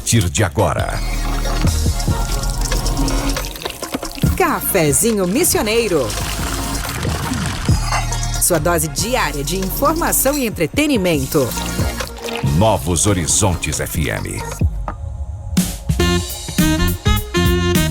partir de agora. Cafezinho Missioneiro. Sua dose diária de informação e entretenimento. Novos Horizontes FM.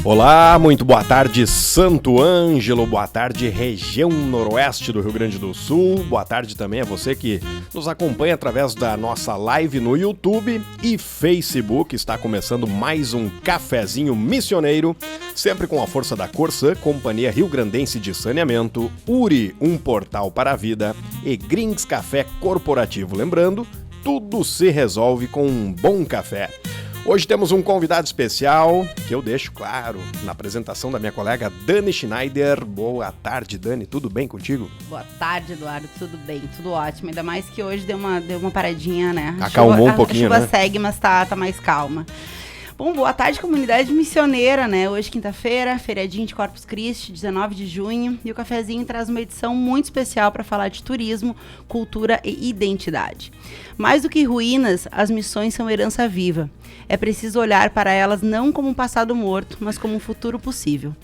Olá, muito boa tarde, Santo Ângelo, boa tarde, região noroeste do Rio Grande do Sul, boa tarde também a você que nos acompanha através da nossa live no YouTube e Facebook. Está começando mais um Cafezinho Missioneiro, sempre com a força da Corsã, Companhia Rio Grandense de Saneamento, URI, um portal para a vida e Grings Café Corporativo. Lembrando, tudo se resolve com um bom café. Hoje temos um convidado especial, que eu deixo claro, na apresentação da minha colega Dani Schneider. Boa tarde, Dani, tudo bem contigo? Boa tarde, Eduardo, tudo bem, tudo ótimo. Ainda mais que hoje deu uma paradinha, né? Acalmou um pouquinho, né? A chuva né? segue, mas tá mais calma. Bom, boa tarde, comunidade missioneira, né? Hoje, quinta-feira, feriadinho de Corpus Christi, 19 de junho. E o Cafezinho traz uma edição muito especial para falar de turismo, cultura e identidade. Mais do que ruínas, as missões são herança viva. É preciso olhar para elas não como um passado morto, mas como um futuro possível.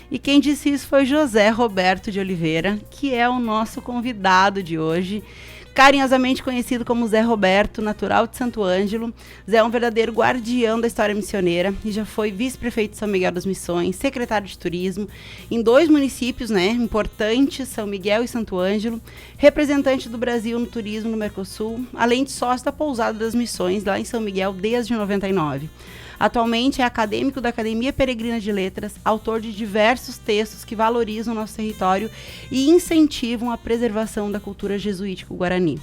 E quem disse isso foi José Roberto de Oliveira, que é o nosso convidado de hoje. Carinhosamente conhecido como Zé Roberto, natural de Santo Ângelo, Zé é um verdadeiro guardião da história missioneira e já foi vice-prefeito de São Miguel das Missões, secretário de turismo em 2 municípios, né, importantes, São Miguel e Santo Ângelo, representante do Brasil no turismo no Mercosul, além de sócio da Pousada das Missões lá em São Miguel desde 99. Atualmente é acadêmico da Academia Peregrina de Letras, autor de diversos textos que valorizam o nosso território e incentivam a preservação da cultura jesuítica guarani.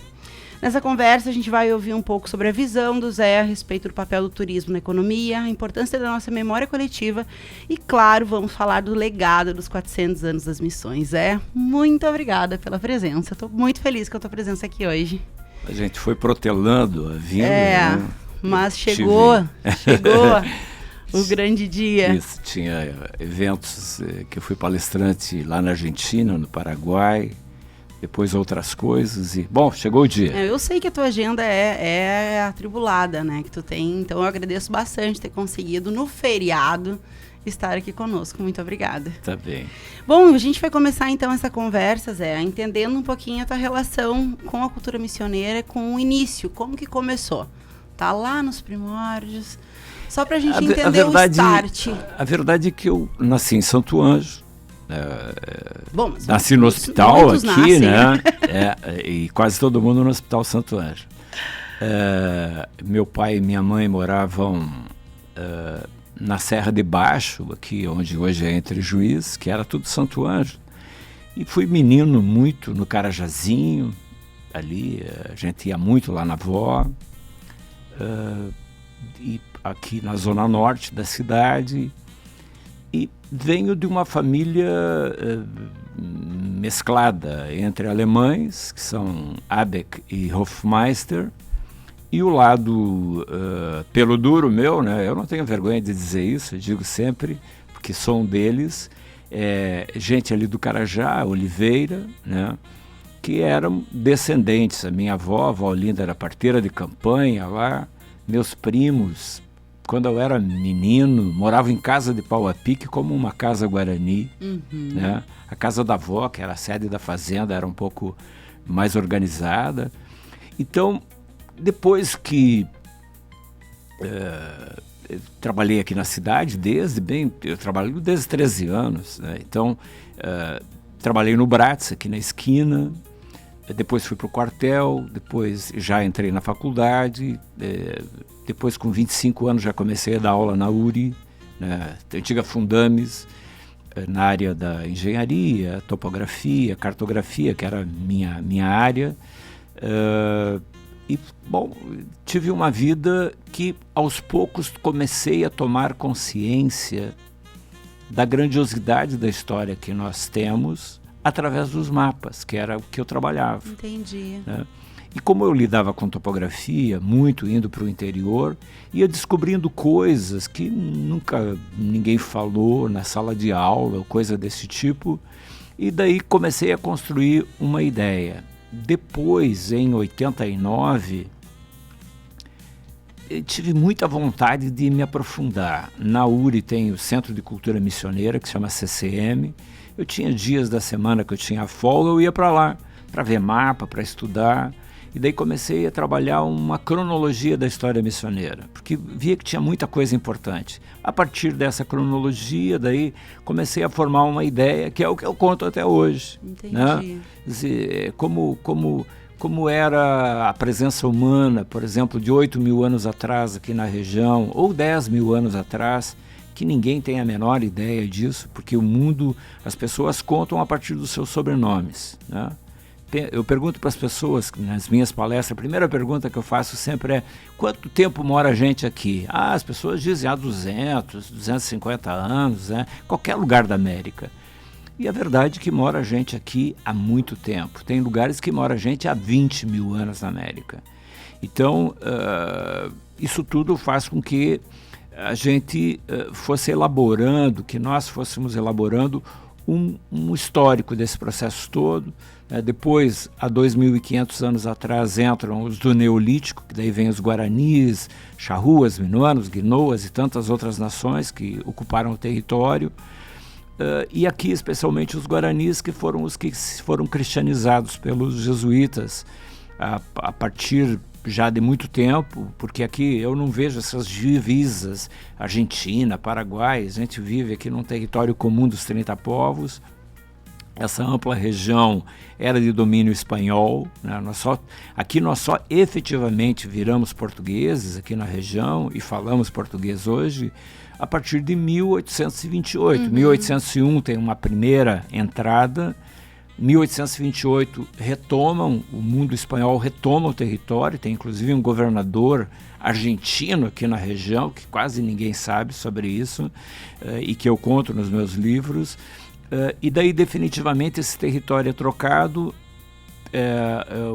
Nessa conversa a gente vai ouvir um pouco sobre a visão do Zé a respeito do papel do turismo na economia, a importância da nossa memória coletiva e, claro, vamos falar do legado dos 400 anos das missões. Zé, muito obrigada pela presença. Estou muito feliz com a tua presença aqui hoje. A gente foi protelando a vinda, né? Mas chegou o grande dia. Isso, tinha eventos que eu fui palestrante lá na Argentina, no Paraguai, depois outras coisas e, bom, chegou o dia. Eu sei que a tua agenda é atribulada, né, que tu tem, então eu agradeço bastante ter conseguido no feriado estar aqui conosco. Muito obrigada. Tá bem. Bom, a gente vai começar então essa conversa, Zé, entendendo um pouquinho a tua relação com a cultura missioneira, com o início, como que começou? Tá lá nos primórdios, só pra gente entender o start. A verdade é que eu nasci em Santo Ângelo, Bom, nasci no hospital aqui, nascem, né? E quase todo mundo no Hospital Santo Ângelo. Meu pai e minha mãe moravam na Serra de Baixo, aqui onde hoje é Entre Juiz, que era tudo Santo Ângelo. E fui menino muito no Carajazinho, ali, a gente ia muito lá na avó. E aqui na zona norte da cidade, e venho de uma família mesclada entre alemães, que são Abeck e Hofmeister, e o lado pelo duro meu, né? Eu não tenho vergonha de dizer isso, eu digo sempre, porque sou um deles, gente ali do Carajá, Oliveira, né? Que eram descendentes. A minha avó, a avó Olinda, era parteira de campanha lá. Meus primos, quando eu era menino, moravam em casa de pau a pique, como uma casa guarani. Né? A casa da avó, que era a sede da fazenda, era um pouco mais organizada. Então, depois que eu trabalhei aqui na cidade, eu trabalho desde 13 anos. Né? Então, trabalhei no Bratz, aqui na esquina. Depois fui para o quartel, depois já entrei na faculdade, depois com 25 anos já comecei a dar aula na URI, né, antiga Fundames, na área da engenharia, topografia, cartografia, que era minha área. E, bom, tive uma vida que aos poucos comecei a tomar consciência da grandiosidade da história que nós temos, através dos mapas, que era o que eu trabalhava. Entendi. Né? E como eu lidava com topografia, muito indo para o interior, ia descobrindo coisas que nunca ninguém falou na sala de aula, ou coisa desse tipo, e daí comecei a construir uma ideia. Depois, em 89, eu tive muita vontade de me aprofundar. Na URI tem o Centro de Cultura Missioneira, que se chama CCM. Eu tinha dias da semana que eu tinha folga, eu ia para lá, para ver mapa, para estudar. E daí comecei a trabalhar uma cronologia da história missioneira, porque via que tinha muita coisa importante. A partir dessa cronologia, daí comecei a formar uma ideia, que é o que eu conto até hoje. Entendi. Né? Dizer, como era a presença humana, por exemplo, de 8.000 anos atrás aqui na região, ou 10.000 anos atrás, que ninguém tem a menor ideia disso, porque o mundo, as pessoas contam a partir dos seus sobrenomes. Né? Eu pergunto para as pessoas, nas minhas palestras, a primeira pergunta que eu faço sempre é: quanto tempo mora a gente aqui? As pessoas dizem 200, 250 anos, né? Qualquer lugar da América. E a verdade é que mora gente aqui há muito tempo. Tem lugares que mora gente há 20.000 anos na América. Então, isso tudo faz com que a gente fosse elaborando, que nós fôssemos elaborando um histórico desse processo todo. Depois, há 2.500 anos atrás, entram os do Neolítico, que daí vem os Guaranis, Charruas, Minoanos, Guinoas e tantas outras nações que ocuparam o território. E aqui, especialmente, os Guaranis, que foram os que foram cristianizados pelos jesuítas a partir já de muito tempo, porque aqui eu não vejo essas divisas, Argentina, Paraguai, a gente vive aqui num território comum dos 30 povos. Essa ampla região era de domínio espanhol, né? Aqui nós só efetivamente viramos portugueses aqui na região e falamos português hoje a partir de 1828. 1801 tem uma primeira entrada, 1828 o mundo espanhol retoma o território, tem inclusive um governador argentino aqui na região, que quase ninguém sabe sobre isso, e que eu conto nos meus livros. E daí definitivamente esse território é trocado,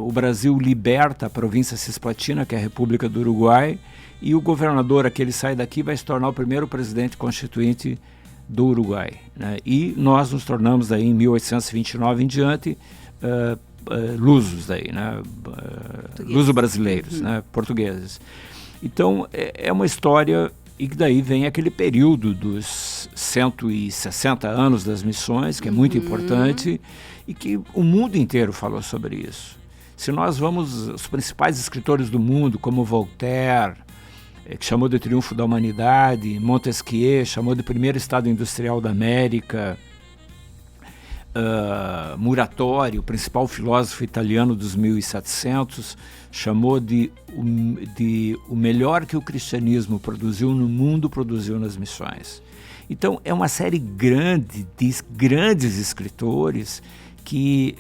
o Brasil liberta a província Cisplatina, que é a República do Uruguai, e o governador, aquele sai daqui, vai se tornar o primeiro presidente constituinte do Uruguai. Né? E nós nos tornamos daí em 1829 em diante lusos daí, né? Luso-brasileiros, né? Portugueses. Então é uma história. E daí vem aquele período dos 160 anos das missões, que é muito importante, e que o mundo inteiro falou sobre isso. Se nós vamos, os principais escritores do mundo, como Voltaire, que chamou de Triunfo da Humanidade, Montesquieu, chamou de primeiro Estado Industrial da América, Muratori, o principal filósofo italiano dos 1700, chamou de o melhor que o cristianismo produziu no mundo, produziu nas missões. Então é uma série grande de grandes escritores que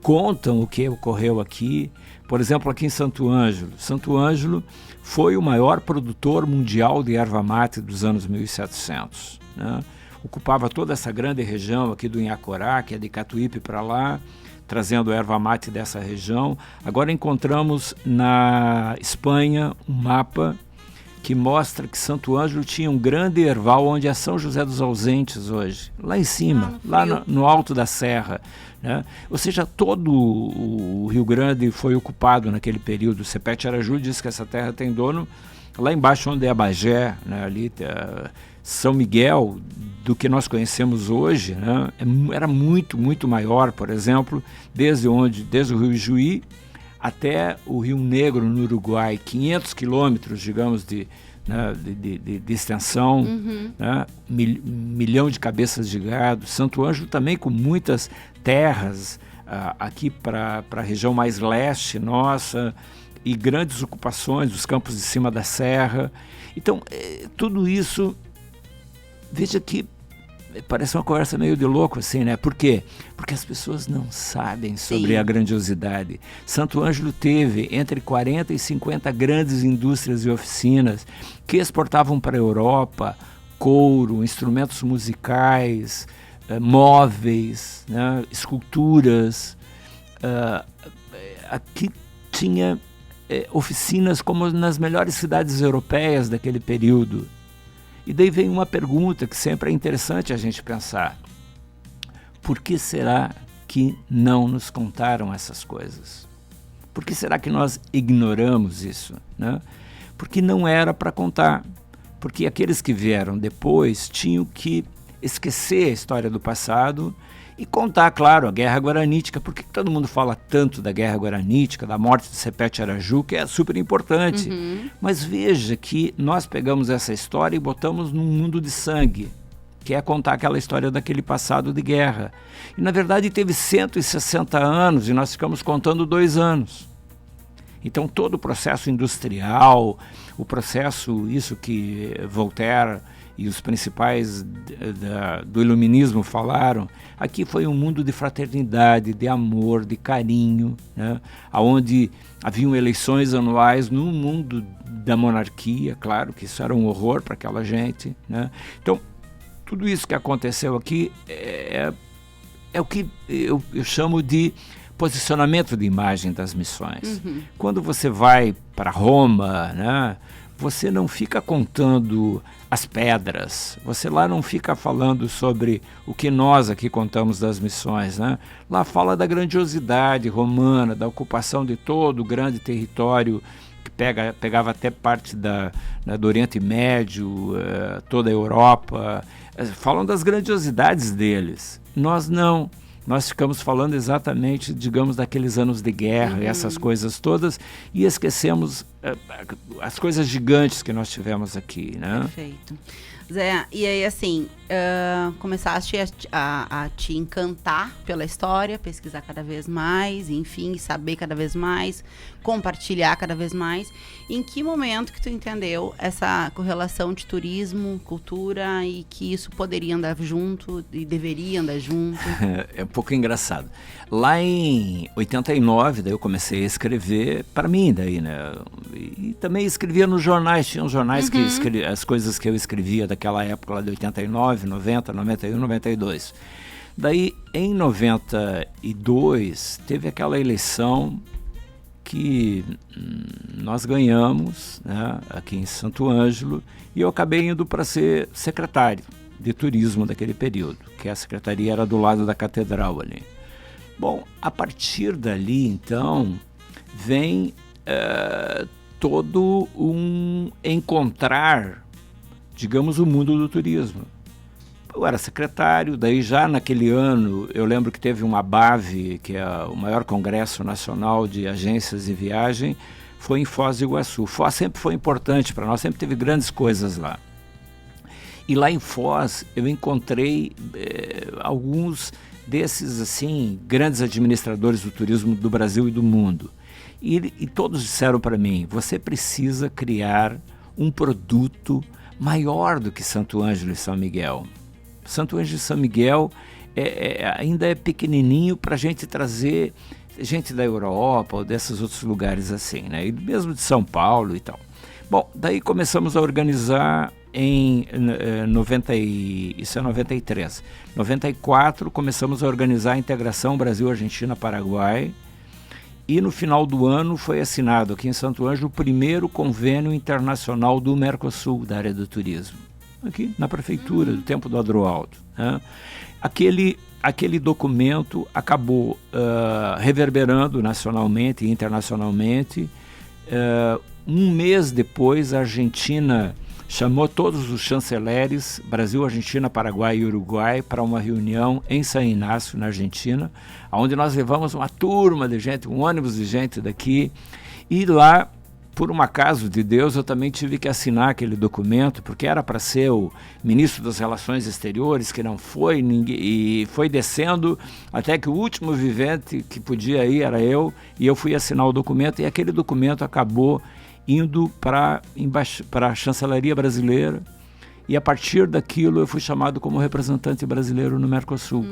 contam o que ocorreu aqui. Por exemplo, aqui em Santo Ângelo. Santo Ângelo foi o maior produtor mundial de erva mate dos anos 1700, né? Ocupava toda essa grande região aqui do Inhacorá, que é de Catuípe para lá, trazendo erva mate dessa região. Agora encontramos na Espanha um mapa que mostra que Santo Ângelo tinha um grande erval onde é São José dos Ausentes hoje, lá em cima, lá no alto da serra, né? Ou seja, todo o Rio Grande foi ocupado naquele período. O Cepete Araju diz que essa terra tem dono lá embaixo onde é Bagé, né? Ali São Miguel, do que nós conhecemos hoje, né? Era muito, muito maior, por exemplo, desde o Rio Ijuí até o Rio Negro, no Uruguai, 500 quilômetros, digamos, de extensão, né? Milhão de cabeças de gado. Santo Ângelo também com muitas terras aqui para a região mais leste nossa, e grandes ocupações dos campos de cima da serra. Então, tudo isso, veja que parece uma conversa meio de louco assim, né? Por quê? Porque as pessoas não sabem sobre a grandiosidade. Santo Ângelo teve entre 40 e 50 grandes indústrias e oficinas que exportavam para a Europa couro, instrumentos musicais, móveis, né? Esculturas. Aqui tinha oficinas como nas melhores cidades europeias daquele período. E daí vem uma pergunta que sempre é interessante a gente pensar: por que será que não nos contaram essas coisas? Por que será que nós ignoramos isso, né? porque não era para contar. Porque aqueles que vieram depois tinham que esquecer a história do passado e contar, claro, a Guerra Guaranítica. Por que todo mundo fala tanto da Guerra Guaranítica, da morte de Sepete Araju, que é super importante? Mas veja que nós pegamos essa história e botamos num mundo de sangue, que é contar aquela história daquele passado de guerra. E, na verdade, teve 160 anos e nós ficamos contando 2 anos. Então, todo o processo industrial, o processo, isso que Voltaire e os principais do iluminismo falaram, aqui foi um mundo de fraternidade, de amor, de carinho, né? Onde haviam eleições anuais no mundo da monarquia, claro que isso era um horror para aquela gente, né? Então, tudo isso que aconteceu aqui é o que eu chamo de posicionamento de imagem das missões. Quando você vai para Roma, né, você não fica contando as pedras, você lá não fica falando sobre o que nós aqui contamos das missões, né? Lá fala da grandiosidade romana, da ocupação de todo o grande território que pegava até parte do Oriente Médio, toda a Europa, falam das grandiosidades deles. Nós não. Nós ficamos falando exatamente, digamos, daqueles anos de guerra, essas coisas todas, e esquecemos as coisas gigantes que nós tivemos aqui, né? Perfeito. Zé, e aí assim, começaste a te encantar pela história, pesquisar cada vez mais, enfim, saber cada vez mais, compartilhar cada vez mais. Em que momento que tu entendeu essa correlação de turismo, cultura e que isso poderia andar junto e deveria andar junto? É um pouco engraçado. Lá em 89, daí eu comecei a escrever para mim, daí, né? E também escrevia nos jornais, tinha uns jornais que as coisas que eu escrevia daquela época lá de 89, 90, 91, 92. Daí, em 92, teve aquela eleição que nós ganhamos, né, aqui em Santo Ângelo, e eu acabei indo para ser secretário de turismo daquele período, que a secretaria era do lado da catedral ali. Bom, a partir dali, então, vem todo um encontrar, digamos, o mundo do turismo. Eu era secretário, daí já naquele ano, eu lembro que teve uma ABAV, que é o maior congresso nacional de agências de viagem, foi em Foz do Iguaçu. Foz sempre foi importante para nós, sempre teve grandes coisas lá. E lá em Foz eu encontrei alguns desses assim grandes administradores do turismo do Brasil e do mundo. E todos disseram para mim, você precisa criar um produto maior do que Santo Ângelo e São Miguel. Santo Ângelo e São Miguel ainda é pequenininho para a gente trazer gente da Europa ou desses outros lugares assim, né? E mesmo de São Paulo e tal. Bom, daí começamos a organizar em 93. 94 começamos a organizar a integração Brasil-Argentina-Paraguai e no final do ano foi assinado aqui em Santo Ângelo o primeiro convênio internacional do Mercosul, da área do turismo. Aqui na prefeitura, do tempo do Adroaldo, né? Aquele documento acabou reverberando nacionalmente e internacionalmente. Um mês depois, a Argentina chamou todos os chanceleres, Brasil, Argentina, Paraguai e Uruguai, para uma reunião em San Inácio, na Argentina, onde nós levamos uma turma de gente, um ônibus de gente daqui, e lá, por um acaso de Deus, eu também tive que assinar aquele documento, porque era para ser o ministro das Relações Exteriores, que não foi, e foi descendo até que o último vivente que podia ir era eu, e eu fui assinar o documento, e aquele documento acabou indo para a chancelaria brasileira, e a partir daquilo eu fui chamado como representante brasileiro no Mercosul.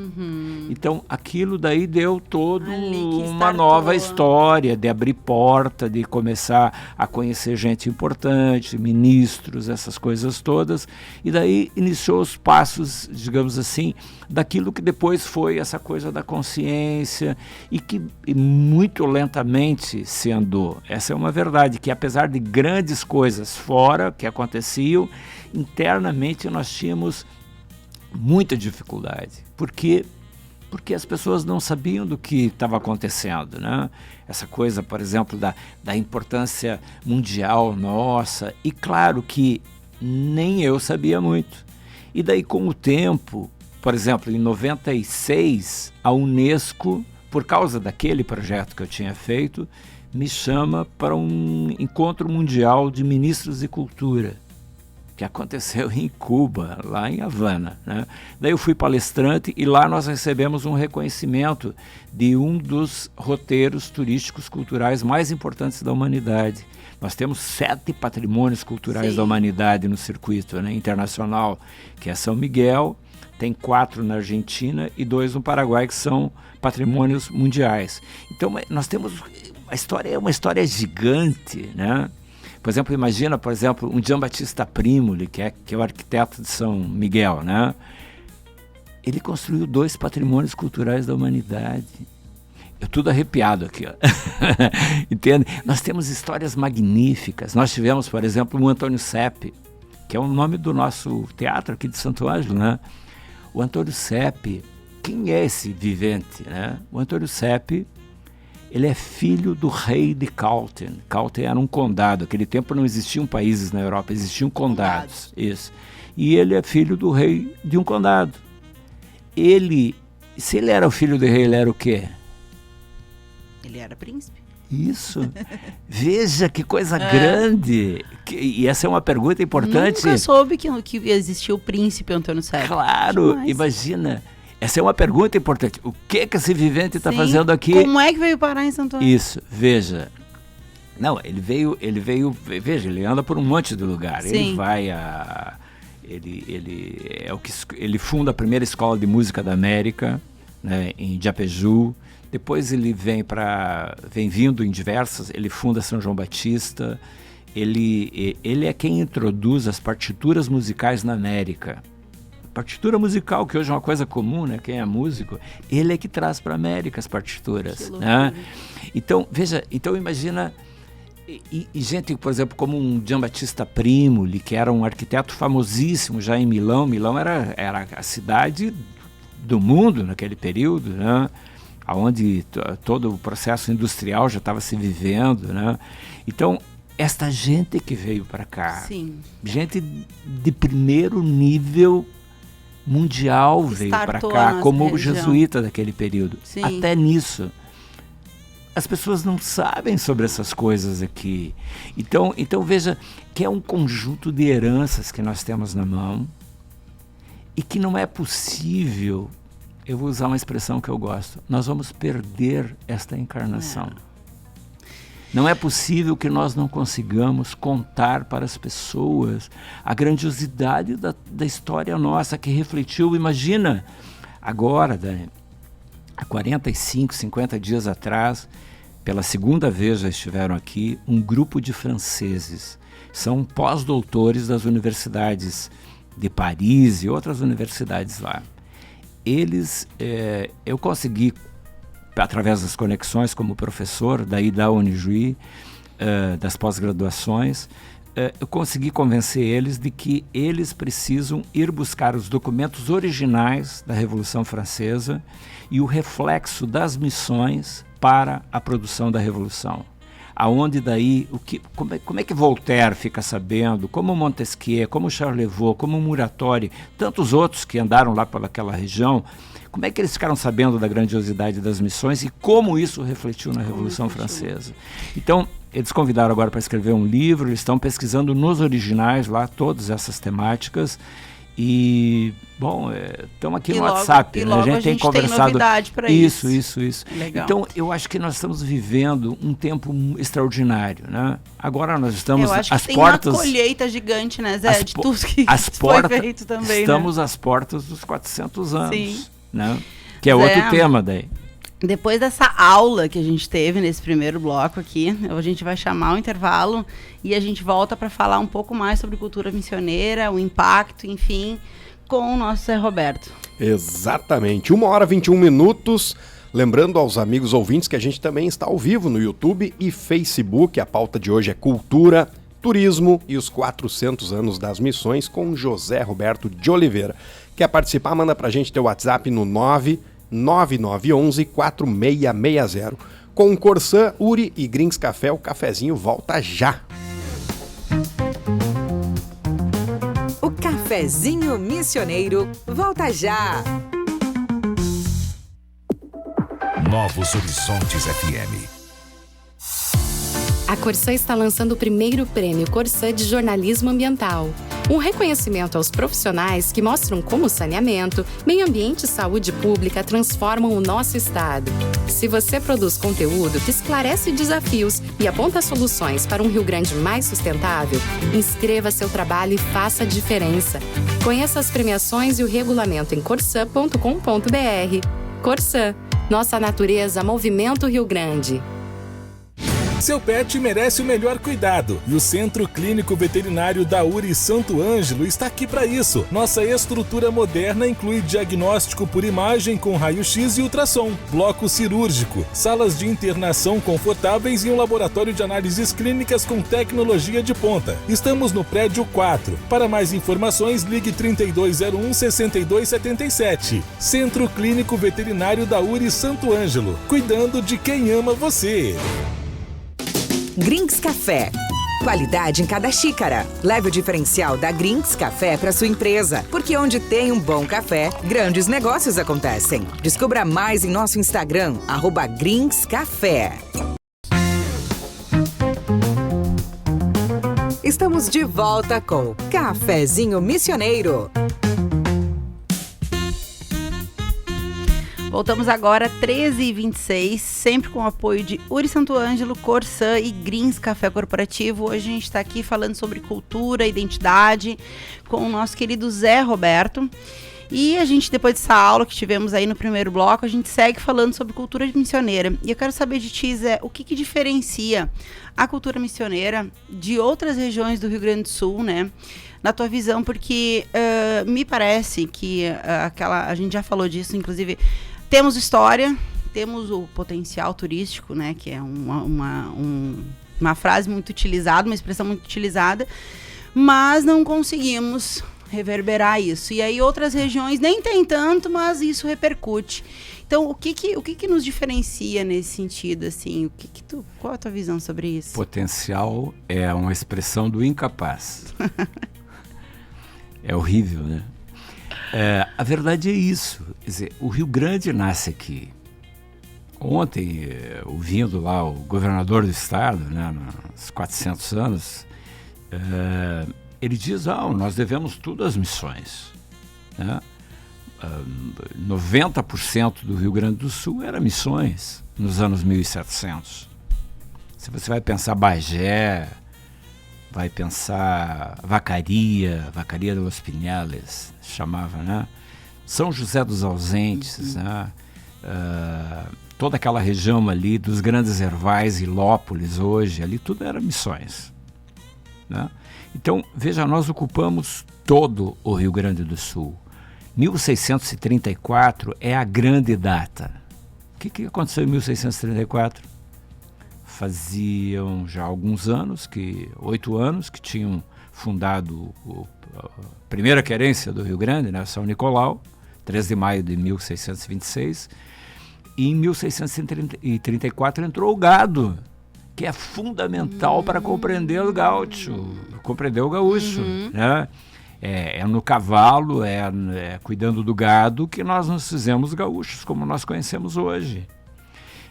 Então aquilo daí deu toda uma nova história de abrir porta, de começar a conhecer gente importante, ministros, essas coisas todas, e daí iniciou os passos, digamos assim, daquilo que depois foi essa coisa da consciência e que muito lentamente se andou. Essa é uma verdade, que apesar de grandes coisas fora que aconteciam, internamente nós tínhamos muita dificuldade, porque porque as pessoas não sabiam do que estava acontecendo, né? Essa coisa, por exemplo, da importância mundial nossa. E claro que nem eu sabia muito. E daí, com o tempo, por exemplo, em 96, a Unesco, por causa daquele projeto que eu tinha feito, me chama para um encontro mundial de ministros de cultura, que aconteceu em Cuba, lá em Havana, né? Daí eu fui palestrante e lá nós recebemos um reconhecimento de um dos roteiros turísticos culturais mais importantes da humanidade. Nós temos 7 patrimônios culturais da humanidade no circuito, né, internacional, que é São Miguel, tem 4 na Argentina e 2 no Paraguai, que são patrimônios mundiais. Então nós temos, a história é uma história gigante, né? Por exemplo, imagina, por exemplo, um Giambattista Primuli, que é o arquiteto de São Miguel, né? Ele construiu 2 patrimônios culturais da humanidade. Eu tudo arrepiado aqui, ó. Entende? Nós temos histórias magníficas. Nós tivemos, por exemplo, o Antônio Sepp, que é o nome do nosso teatro aqui de Santo Ângelo, né? O Antônio Sepp, quem é esse vivente, né? O Antônio Sepp, ele é filho do rei de Cauten. Cauten era um condado. Naquele tempo não existiam países na Europa, existiam condados. Isso. E ele é filho do rei de um condado. Se ele era o filho do rei, ele era o quê? Ele era príncipe. Isso. Veja que coisa grande. E essa é uma pergunta importante. Nunca soube que existia o príncipe Antônio Sepp. Claro, demais. Imagina. Essa é uma pergunta importante. O que esse vivente está fazendo aqui? Como é que veio parar em Santo Ângelo? Isso, veja. Não, ele veio, veja, ele anda por um monte de lugar. Sim. Ele vai ele funda a primeira escola de música da América, né, em Diapeju. Depois ele vem vindo em diversas, ele funda São João Batista. Ele é quem introduz as partituras musicais na América. Partitura musical, que hoje é uma coisa comum, né? Quem é músico, ele é que traz para a América as partituras, né? Então, veja, imagina, e gente, por exemplo, como um Giambattista Primuli, que era um arquiteto famosíssimo já em Milão. Milão era a cidade do mundo naquele período, né? Onde todo o processo industrial já estava se vivendo, né? Então, esta gente que veio para cá, gente de primeiro nível mundial, veio para cá, como o jesuíta daquele período. Sim. Até nisso. As pessoas não sabem sobre essas coisas aqui. Então veja que é um conjunto de heranças que nós temos na mão e que não é possível, eu vou usar uma expressão que eu gosto, nós vamos perder esta encarnação. Não é possível que nós não consigamos contar para as pessoas a grandiosidade da história nossa que refletiu. Imagina, agora, Dani, há 45, 50 dias atrás, pela segunda vez já estiveram aqui, um grupo de franceses. São pós-doutores das universidades de Paris e outras universidades lá. Eu consegui, através das conexões como professor, daí da Unijuí, das pós-graduações, eu consegui convencer eles de que eles precisam ir buscar os documentos originais da Revolução Francesa e o reflexo das missões para a produção da Revolução. Aonde daí, como é que Voltaire fica sabendo, como Montesquieu, como Charlevoix, como Muratori, tantos outros que andaram lá pelaquela região, como é que eles ficaram sabendo da grandiosidade das missões e como isso refletiu na Revolução Francesa? Então, eles convidaram agora para escrever um livro, eles estão pesquisando nos originais lá todas essas temáticas e, bom, estamos aqui no WhatsApp, né? A gente tem conversado. Tem novidade para isso. Legal. Então, eu acho que nós estamos vivendo um tempo extraordinário, né? Agora nós estamos às portas. Tem uma colheita gigante, né, Zé, de tudo que foi feito também, estamos às portas dos 400 anos. Sim. Né? Que é outro tema daí. Depois dessa aula que a gente teve nesse primeiro bloco aqui, a gente vai chamar o intervalo e a gente volta para falar um pouco mais sobre cultura missioneira, o impacto, enfim, com o nosso Zé Roberto. Exatamente, 1h21. Lembrando aos amigos ouvintes que a gente também está ao vivo no YouTube e Facebook. A pauta de hoje é cultura, turismo e os 400 anos das missões com José Roberto de Oliveira. Quer participar? Manda pra gente teu WhatsApp no 9911-4660. Com Corsã, Uri e Grins Café, o cafezinho volta já. O Cafezinho Missioneiro volta já. Novos Horizontes FM. A Corsã está lançando o primeiro prêmio Corsã de Jornalismo Ambiental. Um reconhecimento aos profissionais que mostram como o saneamento, meio ambiente e saúde pública transformam o nosso estado. Se você produz conteúdo que esclarece desafios e aponta soluções para um Rio Grande mais sustentável, inscreva seu trabalho e faça a diferença. Conheça as premiações e o regulamento em corsã.com.br. Corsã, nossa natureza, movimento Rio Grande. Seu pet merece o melhor cuidado e o Centro Clínico Veterinário da URI Santo Ângelo está aqui para isso. Nossa estrutura moderna inclui diagnóstico por imagem com raio-x e ultrassom, bloco cirúrgico, salas de internação confortáveis e um laboratório de análises clínicas com tecnologia de ponta. Estamos no prédio 4. Para mais informações, ligue 3201-6277. Centro Clínico Veterinário da URI Santo Ângelo, cuidando de quem ama você. Grins Café. Qualidade em cada xícara. Leve o diferencial da Grins Café para sua empresa, porque onde tem um bom café, grandes negócios acontecem. Descubra mais em nosso Instagram, @GrinsCafé. Estamos de volta com Cafezinho Missioneiro. Voltamos agora, 13h26, sempre com o apoio de Uri Santo Ângelo, Corsã e Grins Café Corporativo. Hoje a gente está aqui falando sobre cultura, identidade, com o nosso querido Zé Roberto. E a gente, depois dessa aula que tivemos aí no primeiro bloco, a gente segue falando sobre cultura missioneira. E eu quero saber de ti, Zé, o que diferencia a cultura missioneira de outras regiões do Rio Grande do Sul, né? Na tua visão, porque me parece que a gente já falou disso, inclusive, temos história, temos o potencial turístico, né? Que é uma frase muito utilizada, uma expressão muito utilizada, mas não conseguimos reverberar isso. E aí outras regiões nem tem tanto, mas isso repercute. Então, o que nos diferencia nesse sentido, assim? Qual a tua visão sobre isso? Potencial é uma expressão do incapaz. É horrível, né? A verdade é isso. Quer dizer, o Rio Grande nasce aqui. Ontem, ouvindo lá o governador do estado, né, nos 400 anos, ele diz, nós devemos tudo às missões. Né? 90% do Rio Grande do Sul era missões nos anos 1700. Se você vai pensar Bagé, vai pensar Vacaria de los Pinhales, chamava, né? São José dos Ausentes, né? Toda aquela região ali dos Grandes Hervais, Ilópolis hoje, ali tudo era missões, né? Então, veja, nós ocupamos todo o Rio Grande do Sul. 1634 é a grande data. O que aconteceu em 1634? Faziam já alguns anos, 8 anos, que tinham fundado a primeira querência do Rio Grande, né, São Nicolau, 3 de maio de 1626. E em 1634 entrou o gado, que é fundamental para compreender o gaúcho, né? É no cavalo, cuidando do gado que nós nos fizemos gaúchos, como nós conhecemos hoje.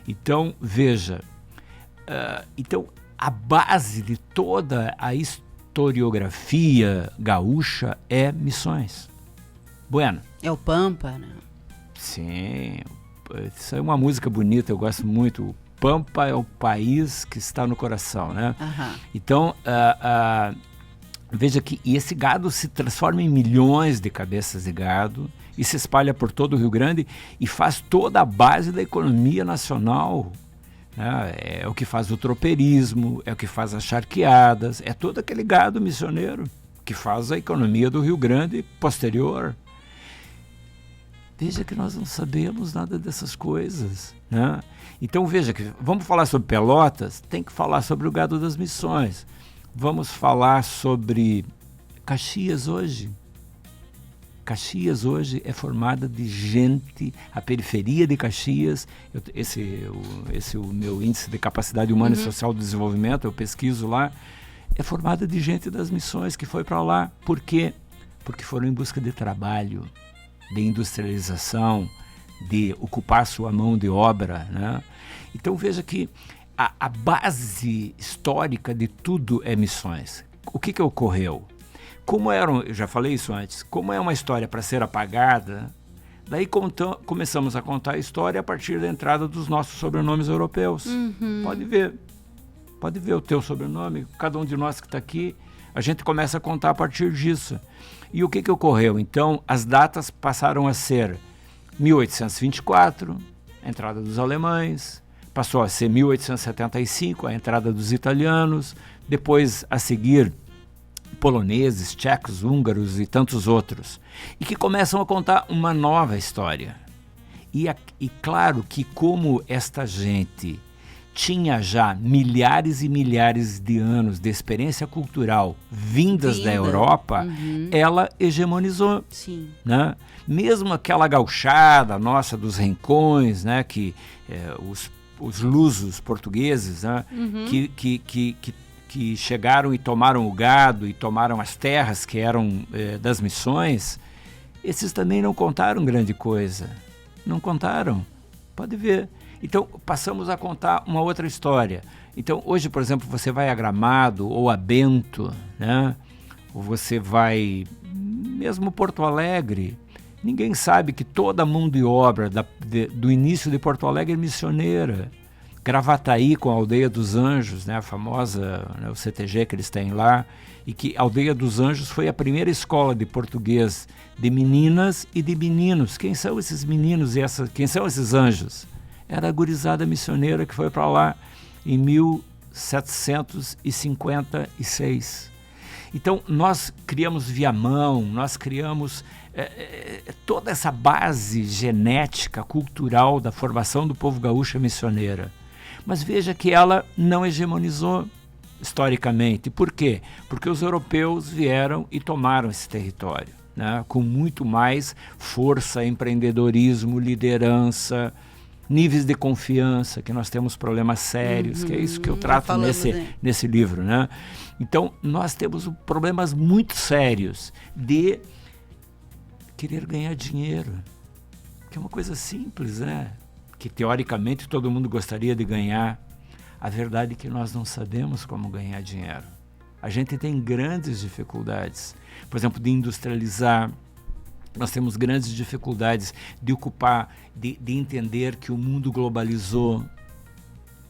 Então, veja, a base de toda a historiografia gaúcha é missões. Bueno. É o Pampa, né? Sim, isso é uma música bonita, eu gosto muito. O Pampa é o país que está no coração, né? Uhum. Então, veja que esse gado se transforma em milhões de cabeças de gado e se espalha por todo o Rio Grande e faz toda a base da economia nacional. Né? É o que faz o tropeirismo, é o que faz as charqueadas, é todo aquele gado missioneiro que faz a economia do Rio Grande posterior. Veja que nós não sabemos nada dessas coisas, né? Então veja que vamos falar sobre Pelotas, tem que falar sobre o gado das missões. Vamos falar sobre Caxias hoje. Caxias hoje é formada de gente, a periferia de Caxias, esse é o meu índice de capacidade humana e social de desenvolvimento, eu pesquiso lá, é formada de gente das missões que foi para lá. Por quê? Porque foram em busca de trabalho, de industrialização, de ocupar sua mão de obra, né? Então veja que a base histórica de tudo é missões. O que ocorreu? Eu já falei isso antes, como é uma história para ser apagada, daí começamos a contar a história a partir da entrada dos nossos sobrenomes europeus. Pode ver o teu sobrenome, cada um de nós que está aqui, a gente começa a contar a partir disso. E o que ocorreu? Então, as datas passaram a ser 1824, a entrada dos alemães, passou a ser 1875, a entrada dos italianos, depois a seguir poloneses, tchecos, húngaros e tantos outros, e que começam a contar uma nova história. E claro que como esta gente tinha já milhares e milhares de anos de experiência cultural vindas da Europa, ela hegemonizou. Sim. Né? Mesmo aquela gauchada nossa dos rincões, né, que os lusos portugueses, né, que chegaram e tomaram o gado e tomaram as terras que eram das missões, esses também não contaram grande coisa. Não contaram. Pode ver. Então, passamos a contar uma outra história. Então, hoje, por exemplo, você vai a Gramado ou a Bento, né? Ou você vai mesmo Porto Alegre. Ninguém sabe que toda a mão de obra do início de Porto Alegre é missioneira. Gravataí com a Aldeia dos Anjos, né, a famosa, né, o CTG que eles têm lá, e que a Aldeia dos Anjos foi a primeira escola de português de meninas e de meninos. Quem são esses meninos e quem são esses anjos? Era a gurizada missioneira que foi para lá em 1756. Então, nós criamos Viamão, nós criamos toda essa base genética, cultural da formação do povo gaúcho missioneira. Mas veja que ela não hegemonizou historicamente. Por quê? Porque os europeus vieram e tomaram esse território, né, com muito mais força, empreendedorismo, liderança, níveis de confiança, que nós temos problemas sérios, que é isso que eu trato nesse livro, né? Então, nós temos problemas muito sérios de querer ganhar dinheiro, que é uma coisa simples, né? Que teoricamente todo mundo gostaria de ganhar. A verdade é que nós não sabemos como ganhar dinheiro. A gente tem grandes dificuldades, por exemplo, de industrializar. Nós temos grandes dificuldades de ocupar, de entender que o mundo globalizou,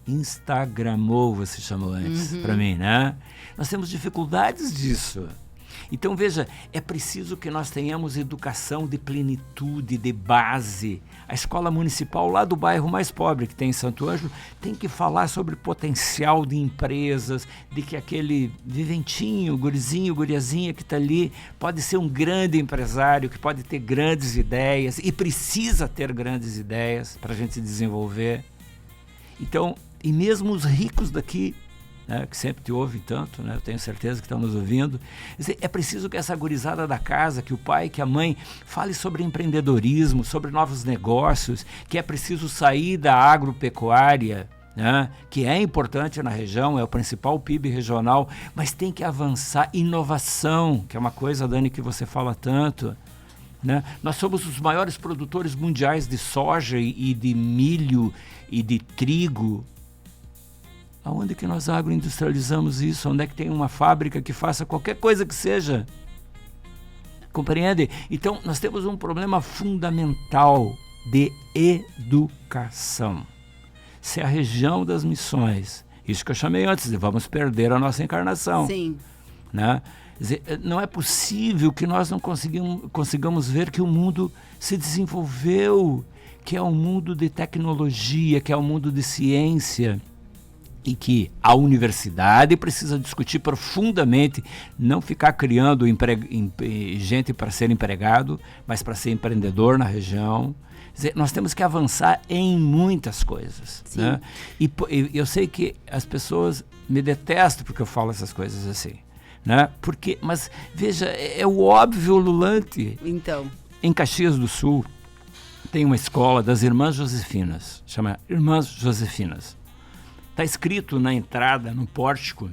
instagramou, você chamou antes, para mim, né? Nós temos dificuldades disso. Então, veja, é preciso que nós tenhamos educação de plenitude, de base. A escola municipal lá do bairro mais pobre que tem em Santo Ângelo tem que falar sobre potencial de empresas, de que aquele viventinho, gurizinho, guriazinha que está ali pode ser um grande empresário, que pode ter grandes ideias e precisa ter grandes ideias para a gente desenvolver. Então, e mesmo os ricos daqui, né, que sempre te ouvem tanto, né, eu tenho certeza que estão nos ouvindo, é preciso que essa gurizada da casa, que o pai, que a mãe fale sobre empreendedorismo, sobre novos negócios, que é preciso sair da agropecuária, né, que é importante na região, é o principal PIB regional, mas tem que avançar inovação, que é uma coisa, Dani, que você fala tanto. Né? Nós somos os maiores produtores mundiais de soja e de milho e de trigo. Aonde que nós agroindustrializamos isso? Onde é que tem uma fábrica que faça qualquer coisa que seja? Compreende? Então, nós temos um problema fundamental de educação. Se a região das missões, isso que eu chamei antes de vamos perder a nossa encarnação. Sim. Né? Não é possível que nós não consigamos ver que o mundo se desenvolveu, que é um mundo de tecnologia, que é um mundo de ciência, e que a universidade precisa discutir profundamente, não ficar criando gente para ser empregado, mas para ser empreendedor na região. Quer dizer, nós temos que avançar em muitas coisas. Né? E eu sei que as pessoas me detestam porque eu falo essas coisas assim. né? Mas veja, é o óbvio ululante. Então. Em Caxias do Sul tem uma escola das Irmãs Josefinas, chama Irmãs Josefinas. Está escrito na entrada, no pórtico: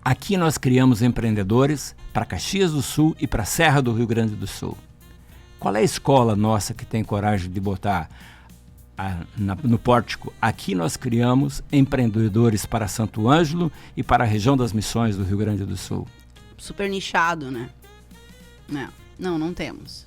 aqui nós criamos empreendedores para Caxias do Sul e para a Serra do Rio Grande do Sul. Qual é a escola nossa que tem coragem de botar no pórtico: aqui nós criamos empreendedores para Santo Ângelo e para a região das Missões do Rio Grande do Sul? Super nichado, né? Não temos.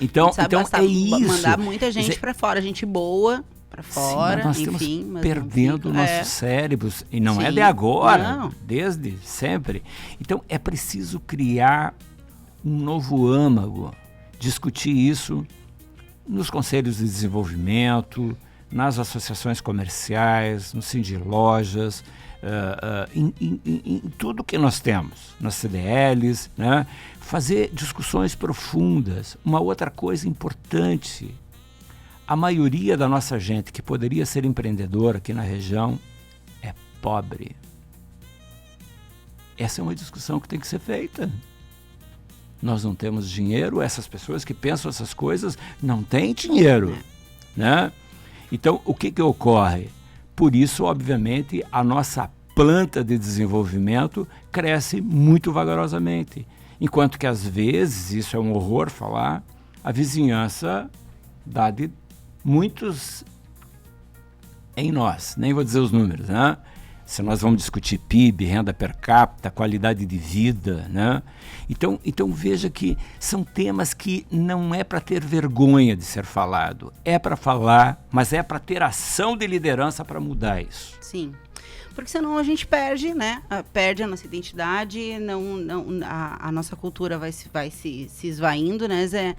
Então é isso. Mandar muita gente para fora, gente boa para fora, sim, nós enfim. Mas perdendo nossos cérebros, e não é de agora, desde sempre. Então é preciso criar um novo âmago, discutir isso nos conselhos de desenvolvimento, nas associações comerciais, no Sindilojas, em tudo que nós temos, nas CDLs, né? Fazer discussões profundas. Uma outra coisa importante: a maioria da nossa gente que poderia ser empreendedora aqui na região é pobre. Essa é uma discussão que tem que ser feita. Nós não temos dinheiro, essas pessoas que pensam essas coisas não têm dinheiro, né? Então, o que ocorre? Por isso, obviamente, a nossa planta de desenvolvimento cresce muito vagarosamente. Enquanto que, às vezes, isso é um horror falar, a vizinhança dá de muitos em nós. Nem vou dizer os números, né? Se nós vamos discutir PIB, renda per capita, qualidade de vida, né? Então veja que são temas que não é para ter vergonha de ser falado, é para falar, mas é para ter ação de liderança para mudar isso. Sim, porque senão a gente perde, né? Perde a nossa identidade, a nossa cultura vai se esvaindo, né, Zé?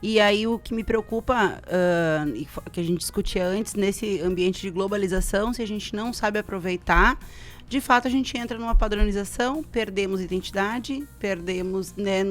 E aí o que me preocupa, que a gente discutia antes, nesse ambiente de globalização, se a gente não sabe aproveitar, de fato a gente entra numa padronização, perdemos identidade, perdemos, né,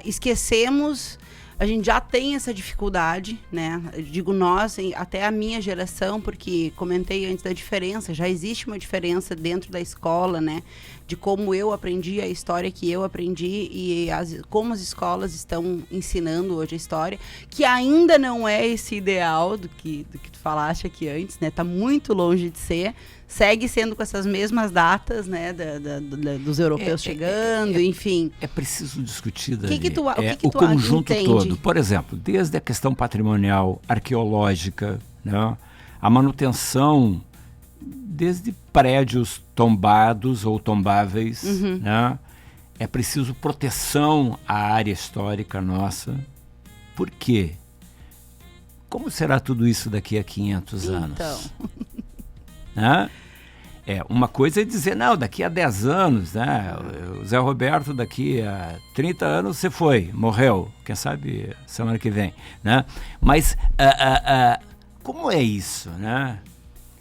esquecemos. A gente já tem essa dificuldade, né? Eu digo nós, até a minha geração, porque comentei antes da diferença, já existe uma diferença dentro da escola, né? De como eu aprendi a história que eu aprendi e como as escolas estão ensinando hoje a história, que ainda não é esse ideal do que tu falaste aqui antes, né? Tá muito longe de ser. Segue sendo com essas mesmas datas, né, dos europeus chegando, enfim. É preciso discutir o conjunto entende? todo. Por exemplo, desde a questão patrimonial, arqueológica, né, a manutenção, desde prédios tombados ou tombáveis, né, é preciso proteção à área histórica nossa. Por quê? Como será tudo isso daqui a 500 anos? Então... Né? Uma coisa é dizer, não, daqui a 10 anos, né? O Zé Roberto daqui a 30 anos você morreu, quem sabe semana que vem, né? Mas como é isso, né?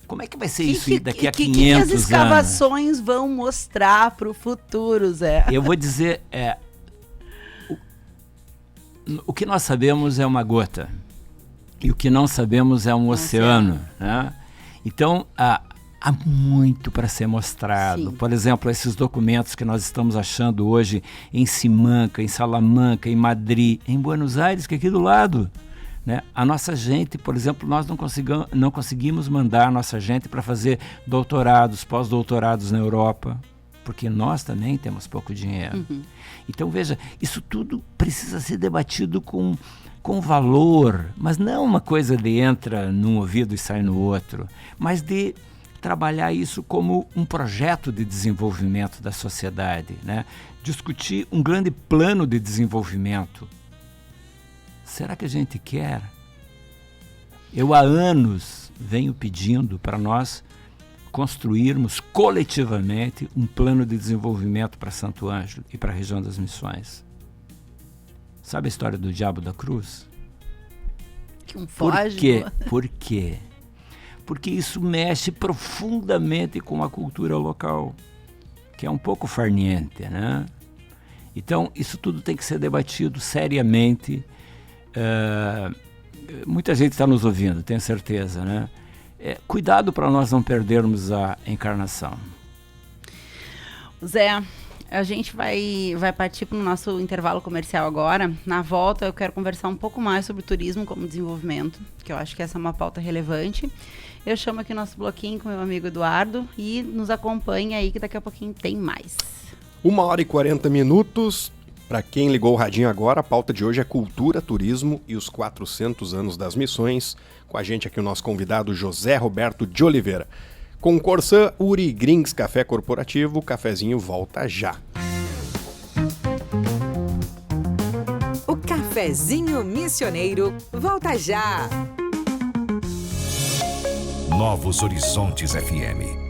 Como é que vai ser isso daqui a 500 anos? Que as escavações vão mostrar para o futuro, Zé? Eu vou dizer, o que nós sabemos é uma gota e o que não sabemos é um oceano, né? Então, há muito para ser mostrado. Sim. Por exemplo, esses documentos que nós estamos achando hoje em Simanca, em Salamanca, em Madrid, em Buenos Aires, que é aqui do lado, né? A nossa gente, por exemplo, nós não conseguimos mandar a nossa gente para fazer doutorados, pós-doutorados na Europa, porque nós também temos pouco dinheiro. Então, veja, isso tudo precisa ser debatido com valor, mas não uma coisa de entra num ouvido e sai no outro, mas de trabalhar isso como um projeto de desenvolvimento da sociedade, né? Discutir um grande plano de desenvolvimento. Será que a gente quer? Eu há anos venho pedindo para nós construirmos coletivamente um plano de desenvolvimento para Santo Ângelo e para a região das Missões. Sabe a história do Diabo da Cruz? Por quê? Por quê? Porque isso mexe profundamente com a cultura local, que é um pouco farniente, né? Então, isso tudo tem que ser debatido seriamente. Muita gente está nos ouvindo, tenho certeza, né? Cuidado para nós não perdermos a encarnação. Zé, a gente vai partir para o nosso intervalo comercial agora. Na volta, eu quero conversar um pouco mais sobre turismo como desenvolvimento, que eu acho que essa é uma pauta relevante. Eu chamo aqui o nosso bloquinho com meu amigo Eduardo e nos acompanha aí que daqui a pouquinho tem mais. 1h40. Para quem ligou o radinho agora, a pauta de hoje é cultura, turismo e os 400 anos das missões. Com a gente aqui o nosso convidado José Roberto de Oliveira. Com Corsã, Uri Grinks Café Corporativo, o cafezinho volta já. O cafezinho missioneiro volta já. Novos Horizontes FM.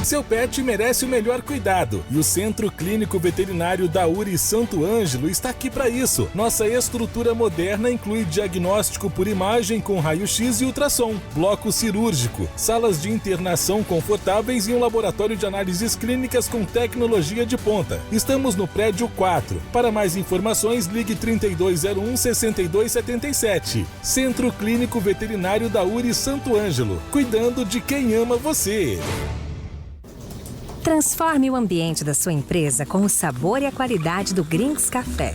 Seu pet merece o melhor cuidado e o Centro Clínico Veterinário da URI Santo Ângelo está aqui para isso. Nossa estrutura moderna inclui diagnóstico por imagem com raio-x e ultrassom, bloco cirúrgico, salas de internação confortáveis e um laboratório de análises clínicas com tecnologia de ponta. Estamos no prédio 4. Para mais informações, ligue 3201-6277. Centro Clínico Veterinário da URI Santo Ângelo, cuidando de quem ama você. Transforme o ambiente da sua empresa com o sabor e a qualidade do Grinks Café.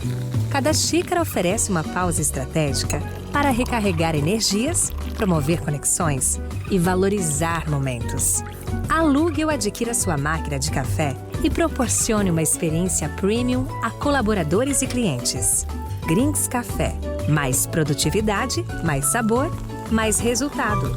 Cada xícara oferece uma pausa estratégica para recarregar energias, promover conexões e valorizar momentos. Alugue ou adquira sua máquina de café e proporcione uma experiência premium a colaboradores e clientes. Grinks Café. Mais produtividade, mais sabor, mais resultado.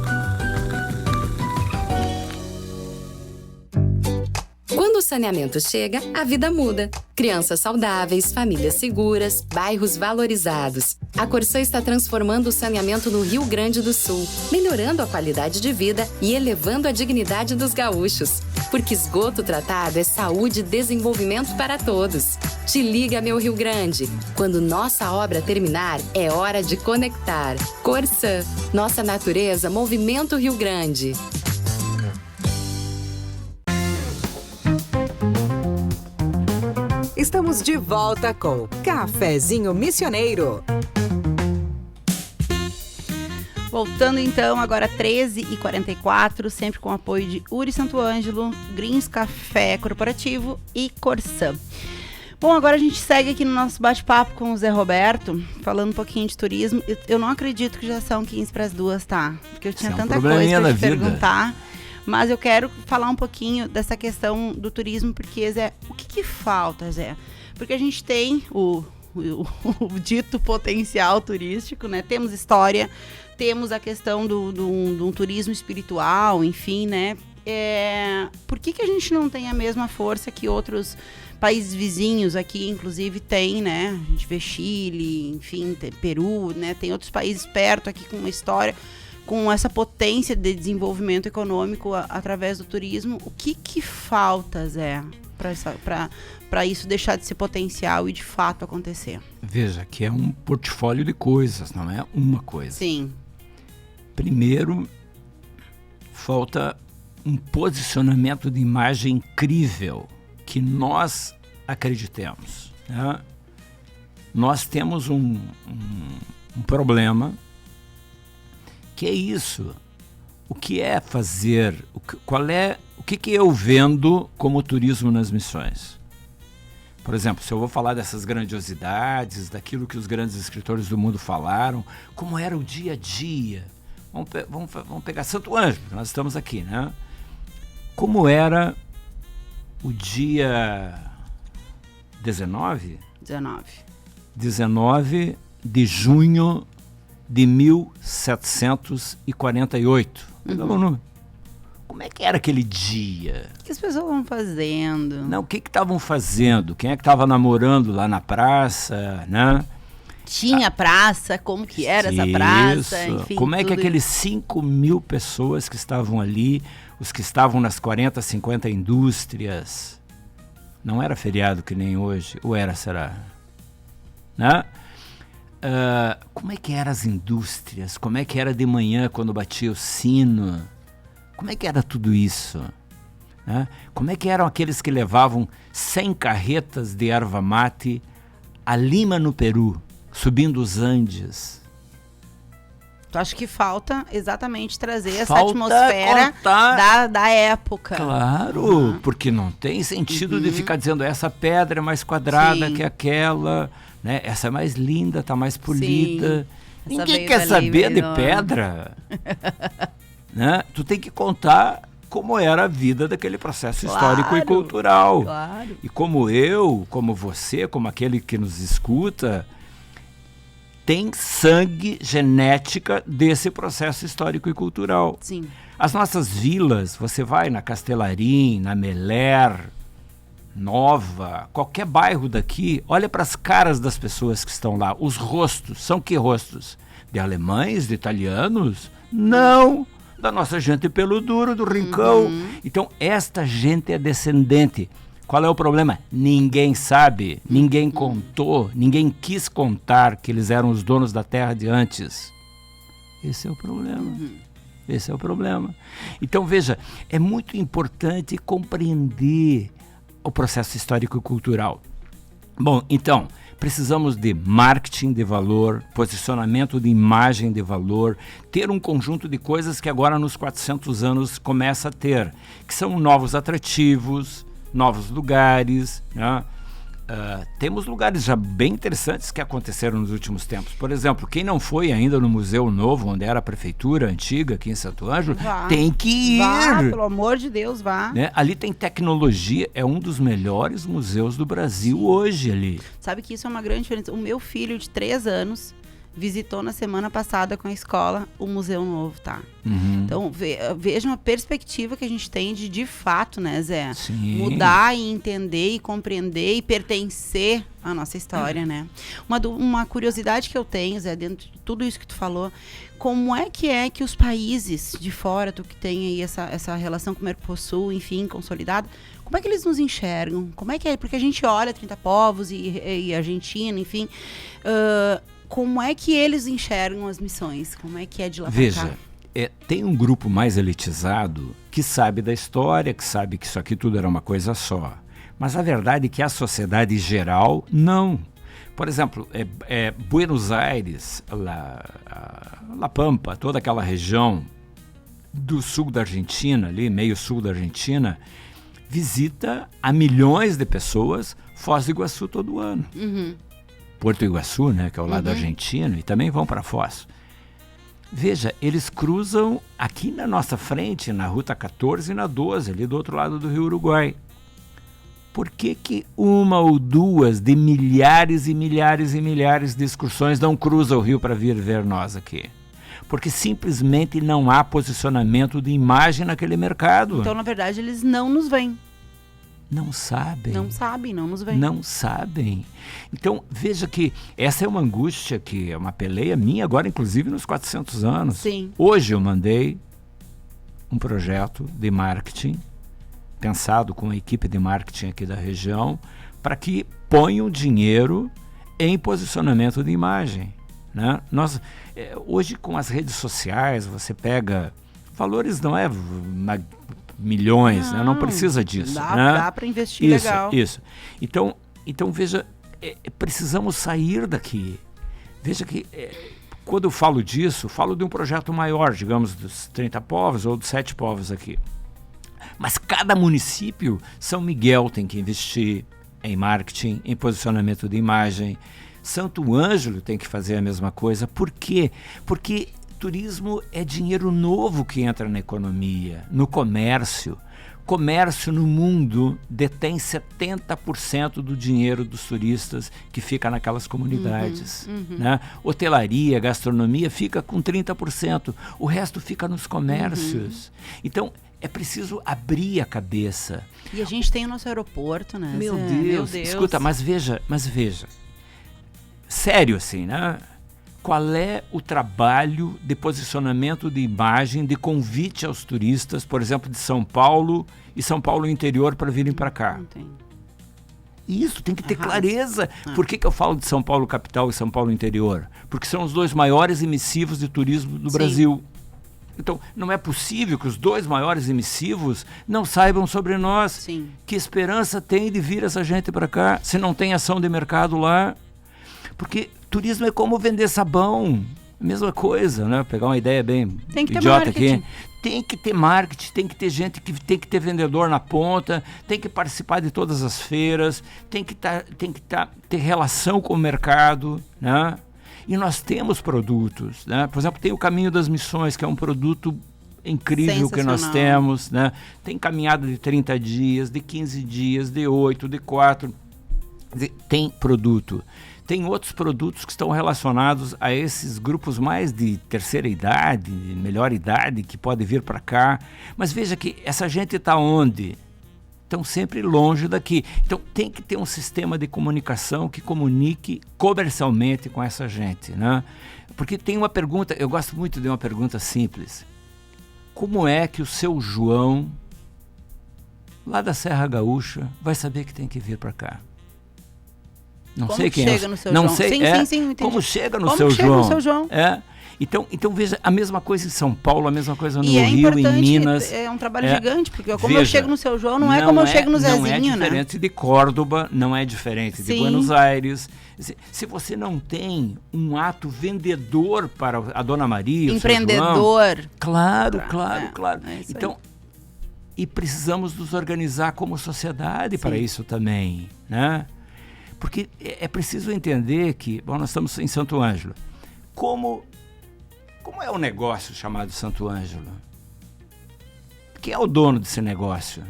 Quando o saneamento chega, a vida muda. Crianças saudáveis, famílias seguras, bairros valorizados. A Corsã está transformando o saneamento no Rio Grande do Sul, melhorando a qualidade de vida e elevando a dignidade dos gaúchos. Porque esgoto tratado é saúde e desenvolvimento para todos. Te liga, meu Rio Grande. Quando nossa obra terminar, é hora de conectar. Corsã, nossa natureza, movimento Rio Grande. Estamos de volta com Cafezinho Missioneiro. Voltando então, agora 13h44, sempre com o apoio de Uri Santo Ângelo, Grinks Café Corporativo e Corsã. Bom, agora a gente segue aqui no nosso bate-papo com o Zé Roberto, falando um pouquinho de turismo. Eu não acredito que já são 15:45, tá? Porque eu tinha tanta coisa pra te perguntar. Mas eu quero falar um pouquinho dessa questão do turismo, porque, Zé, o que falta, Zé? Porque a gente tem o dito potencial turístico, né? Temos história, temos a questão do um turismo espiritual, enfim, né? Por que a gente não tem a mesma força que outros países vizinhos aqui, inclusive, tem, né? A gente vê Chile, enfim, tem Peru, né? Tem outros países perto aqui com uma história, com essa potência de desenvolvimento econômico através do turismo. O que falta, Zé, para isso deixar de ser potencial e de fato acontecer? Veja, que é um portfólio de coisas, não é uma coisa. Sim. Primeiro, falta um posicionamento de imagem incrível que nós acreditemos, né? Nós temos um problema, que é isso. O que é fazer? O que eu vendo como turismo nas missões? Por exemplo, se eu vou falar dessas grandiosidades, daquilo que os grandes escritores do mundo falaram, como era o dia a dia. Vamos pegar Santo Ângelo, nós estamos aqui, né? Como era o dia 19 de junho de 1748. Como é que era aquele dia? O que as pessoas estavam fazendo? Não, o que estavam fazendo? Quem é que estava namorando lá na praça, né? Tinha praça, como que era essa praça? Enfim, como é que aqueles 5.000 pessoas que estavam ali, os que estavam nas 40, 50 indústrias, não era feriado que nem hoje, ou era, será? Né? Como é que eram as indústrias? Como é que era de manhã quando batia o sino? Como é que era tudo isso? Né? Como é que eram aqueles que levavam 100 carretas de erva mate a Lima, no Peru, subindo os Andes? Tu acha que falta exatamente trazer essa Falta atmosfera contar. da época? Claro, porque não tem sentido de ficar dizendo essa pedra é mais quadrada Sim. que aquela, né? Essa é mais linda, tá mais polida. Essa Ninguém veio quer dali, saber de veio- pedra. Né? Tu tem que contar como era a vida daquele processo histórico e cultural. Claro. E como eu, como você, como aquele que nos escuta, tem sangue, genética desse processo histórico e cultural. Sim. As nossas vilas, você vai na Castelarim, na Meler, Nova, qualquer bairro daqui, olha para as caras das pessoas que estão lá. Os rostos, são que rostos? De alemães, de italianos? Não! Da nossa gente pelo duro, do rincão. Então, esta gente é descendente. Qual é o problema? Ninguém sabe, ninguém contou, ninguém quis contar que eles eram os donos da terra de antes. Esse é o problema. Esse é o problema. Então, veja, é muito importante compreender o processo histórico e cultural. Bom, então, precisamos de marketing de valor, posicionamento de imagem de valor, ter um conjunto de coisas que agora nos 400 anos começa a ter, que são novos atrativos, novos lugares, né? Temos lugares já bem interessantes que aconteceram nos últimos tempos. Por exemplo, quem não foi ainda no Museu Novo, onde era a prefeitura antiga aqui em Santo Ângelo, Vá. tem que ir. Vá, pelo amor de Deus, vá. Né? Ali tem tecnologia, é um dos melhores museus do Brasil hoje ali. Sabe que isso é uma grande diferença. O meu filho de 3 anos visitou na semana passada com a escola o Museu Novo, tá? Então, vejam a perspectiva que a gente tem de fato, né, Zé? Sim. Mudar e entender e compreender e pertencer à nossa história, né? Uma curiosidade que eu tenho, Zé, dentro de tudo isso que tu falou, como é que os países de fora, tu que tem aí essa relação com o Mercosul, enfim, consolidada, como é que eles nos enxergam? Como é que é? Porque a gente olha 30 povos e Argentina, enfim... como é que eles enxergam as missões? Como é que é de lá pra cá? Veja, tem um grupo mais elitizado que sabe da história, que sabe que isso aqui tudo era uma coisa só. Mas a verdade é que a sociedade geral, não. Por exemplo, Buenos Aires, La Pampa, toda aquela região do sul da Argentina, ali, meio sul da Argentina, visita a milhões de pessoas Foz do Iguaçu todo ano. Porto Iguaçu, né, que é o lado argentino, e também vão para Foz. Veja, eles cruzam aqui na nossa frente, na Ruta 14 e na 12, ali do outro lado do Rio Uruguai. Por que uma ou duas de milhares e milhares e milhares de excursões não cruzam o rio para vir ver nós aqui? Porque simplesmente não há posicionamento de imagem naquele mercado. Então, na verdade, eles não nos veem. Não sabem. Não sabem, não nos veem. Não sabem. Então, veja que essa é uma angústia, que é uma peleia minha agora, inclusive nos 400 anos. Sim. Hoje eu mandei um projeto de marketing, pensado com a equipe de marketing aqui da região, para que ponham dinheiro em posicionamento de imagem. Né? Hoje, com as redes sociais, você pega... Valores não é... milhões, né? Não precisa disso. Dá para investir legal. Isso. Então veja, precisamos sair daqui. Veja que quando eu falo disso, falo de um projeto maior, digamos, dos 30 povos ou dos 7 povos aqui. Mas cada município, São Miguel tem que investir em marketing, em posicionamento de imagem. Santo Ângelo tem que fazer a mesma coisa. Por quê? Porque turismo é dinheiro novo que entra na economia, no comércio. Comércio no mundo detém 70% do dinheiro dos turistas que fica naquelas comunidades. Né? Hotelaria, gastronomia fica com 30%. O resto fica nos comércios. Então, é preciso abrir a cabeça. E a gente tem o nosso aeroporto, né? Meu Deus. Escuta, mas veja. Sério assim, né? Qual é o trabalho de posicionamento de imagem, de convite aos turistas, por exemplo, de São Paulo e São Paulo interior para virem para cá? Não tem. Isso, tem que ter clareza. Por que eu falo de São Paulo capital e São Paulo interior? Porque são os dois maiores emissivos de turismo do Brasil. Então, não é possível que os dois maiores emissivos não saibam sobre nós. Sim. Que esperança tem de vir essa gente para cá, se não tem ação de mercado lá? Porque turismo é como vender sabão. Mesma coisa, né? Pegar uma ideia bem Tem que ter idiota marketing. aqui. Tem que ter marketing, tem que ter gente, tem que ter vendedor na ponta, tem que participar de todas as feiras, tem que ter relação com o mercado, né? E nós temos produtos, né? Por exemplo, tem o Caminho das Missões, que é um produto incrível que nós temos, né? Tem caminhada de 30 dias, de 15 dias, de 8, de 4, tem produto. Tem outros produtos que estão relacionados a esses grupos mais de terceira idade, de melhor idade, que podem vir para cá. Mas veja que essa gente está onde? Estão sempre longe daqui. Então tem que ter um sistema de comunicação que comunique comercialmente com essa gente, né? Porque tem uma pergunta, eu gosto muito de uma pergunta simples. Como é que o seu João, lá da Serra Gaúcha, vai saber que tem que vir para cá? Não Como sei quem chega é. no seu não João? sei, Sim, entendi. Como chega no Como seu chega João? no seu João? É. Então veja, a mesma coisa em São Paulo, a mesma coisa no E é Rio, em importante, Minas. é um trabalho gigante, porque como eu Veja, chego no seu João, não é como eu chego no Zezinho, né? Não é diferente de Córdoba, não é diferente de Sim. Buenos Aires. Se você não tem um ato vendedor para a Dona Maria, empreendedor. O seu João, claro. É isso Então, e precisamos nos organizar como sociedade Sim. para isso também, né? Porque é preciso entender que, bom, nós estamos em Santo Ângelo. Como é o negócio chamado Santo Ângelo? Quem é o dono desse negócio?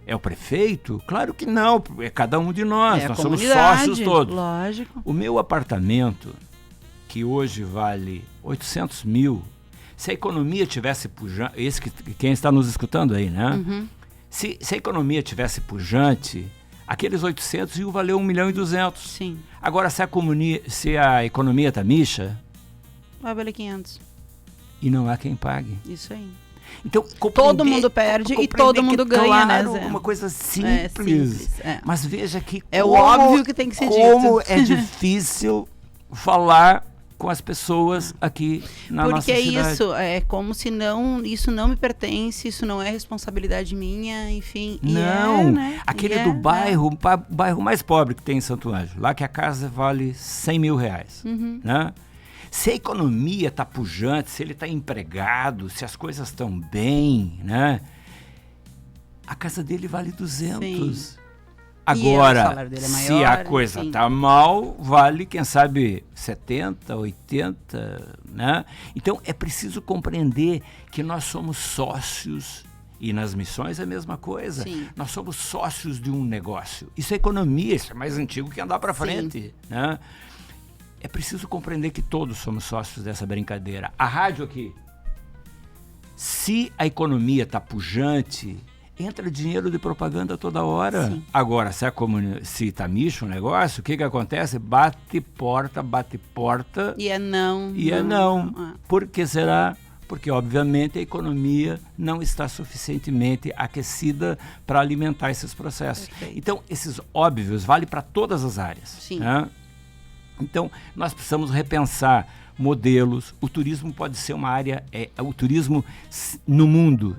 É o prefeito? Claro que não, é cada um de nós, nós somos sócios todos. Lógico. O meu apartamento, que hoje vale 800 mil, se a economia tivesse pujante, quem está nos escutando aí, né? Uhum. Se a economia tivesse pujante, aqueles 800 iam valer 1.200.000. Sim. Agora, se a economia está mixa, Vai valer 500. e não há quem pague. Isso aí. Então, Todo mundo perde e todo mundo ganha, né, claro, Zé? uma coisa simples. Mas veja que é o óbvio que tem que ser dito. Como é difícil falar com as pessoas aqui na nossa cidade. Porque isso, é como se isso não me pertence, isso não é responsabilidade minha, enfim. Não, né? aquele do bairro, o bairro mais pobre que tem em Santo Ângelo, lá que a casa vale 100 mil reais, né? Se a economia está pujante, se ele está empregado, se as coisas estão bem, né? A casa dele vale 200. Sim. Agora, o salário dele é maior, se a coisa enfim. está mal, vale, quem sabe, 70, 80, né? Então, é preciso compreender que nós somos sócios, e nas missões é a mesma coisa. Sim. Nós somos sócios de um negócio. Isso é economia, isso é mais antigo que andar para frente, né? É preciso compreender que todos somos sócios dessa brincadeira. A rádio aqui, se a economia está pujante, entra dinheiro de propaganda toda hora. Sim. Agora, se está micho o negócio, o que acontece? Bate porta. E é não. Por que será? Porque, obviamente, a economia não está suficientemente aquecida para alimentar esses processos. Perfeito. Então, esses óbvios valem para todas as áreas. Sim. Né? Então, nós precisamos repensar modelos. O turismo pode ser uma área... o turismo no mundo,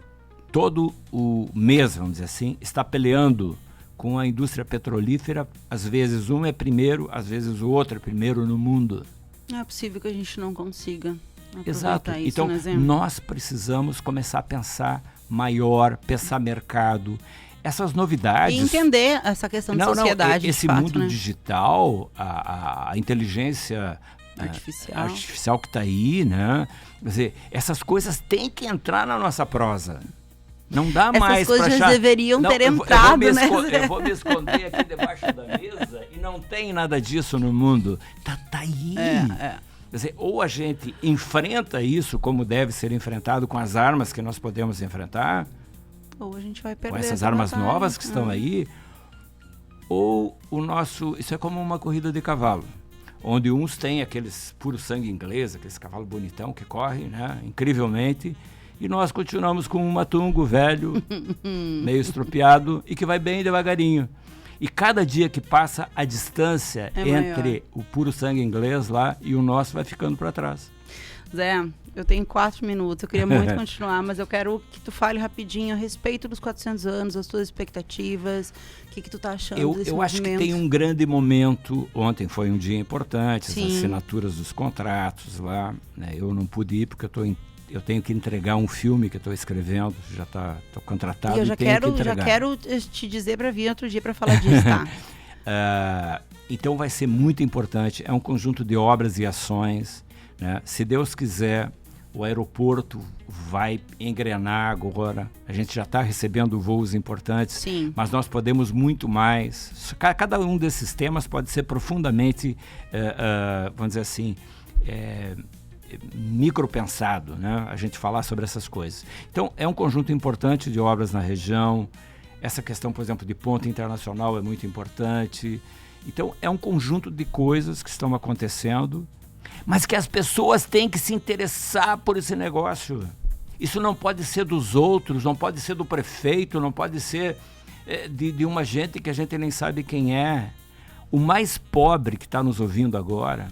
todo o mês, vamos dizer assim, está peleando com a indústria petrolífera. Às vezes um é primeiro, às vezes o outro é primeiro no mundo. Não é possível que a gente não consiga aproveitar Exato. isso, Então, né, Zé? nós precisamos começar a pensar maior, pensar mercado. Essas novidades... E entender essa questão de sociedade, esse de fato, mundo né? digital, a inteligência artificial que está aí, né? Quer dizer, essas coisas têm que entrar na nossa prosa. Não dá mais para achar... Essas coisas deveriam ter entrado, né? Eu vou me esconder aqui debaixo da mesa e não tem nada disso no mundo. Tá aí. Quer dizer, ou a gente enfrenta isso como deve ser enfrentado com as armas que nós podemos enfrentar, ou a gente vai perder com essas essa armas batalha. novas que estão aí, ou isso é como uma corrida de cavalo, onde uns têm aqueles puro sangue inglês, aqueles cavalo bonitão que corre, né, incrivelmente, e nós continuamos com um matungo velho, meio estropiado e que vai bem devagarinho. E cada dia que passa, a distância entre o puro sangue inglês lá e o nosso vai ficando para trás. Zé, Eu tenho 4 minutos, eu queria muito continuar, mas eu quero que tu fale rapidinho a respeito dos 400 anos, as tuas expectativas, o que tu tá achando desse Eu acho que tem um grande momento. Ontem foi um dia importante, Sim. as assinaturas dos contratos lá, né? Eu não pude ir porque eu tenho que entregar um filme que eu estou escrevendo, estou contratado e eu e já tenho que entregar. Já quero te dizer para vir outro dia para falar disso, tá? Então vai ser muito importante, é um conjunto de obras e ações, né? Se Deus quiser, o aeroporto vai engrenar agora, a gente já está recebendo voos importantes, Sim. mas nós podemos muito mais. Cada um desses temas pode ser profundamente, vamos dizer assim, micropensado, né? A gente falar sobre essas coisas. Então é um conjunto importante de obras na região, essa questão, por exemplo, de ponte internacional é muito importante. Então é um conjunto de coisas que estão acontecendo, mas que as pessoas têm que se interessar por esse negócio. Isso não pode ser dos outros, não pode ser do prefeito, não pode ser de uma gente que a gente nem sabe quem é. O mais pobre que está nos ouvindo agora,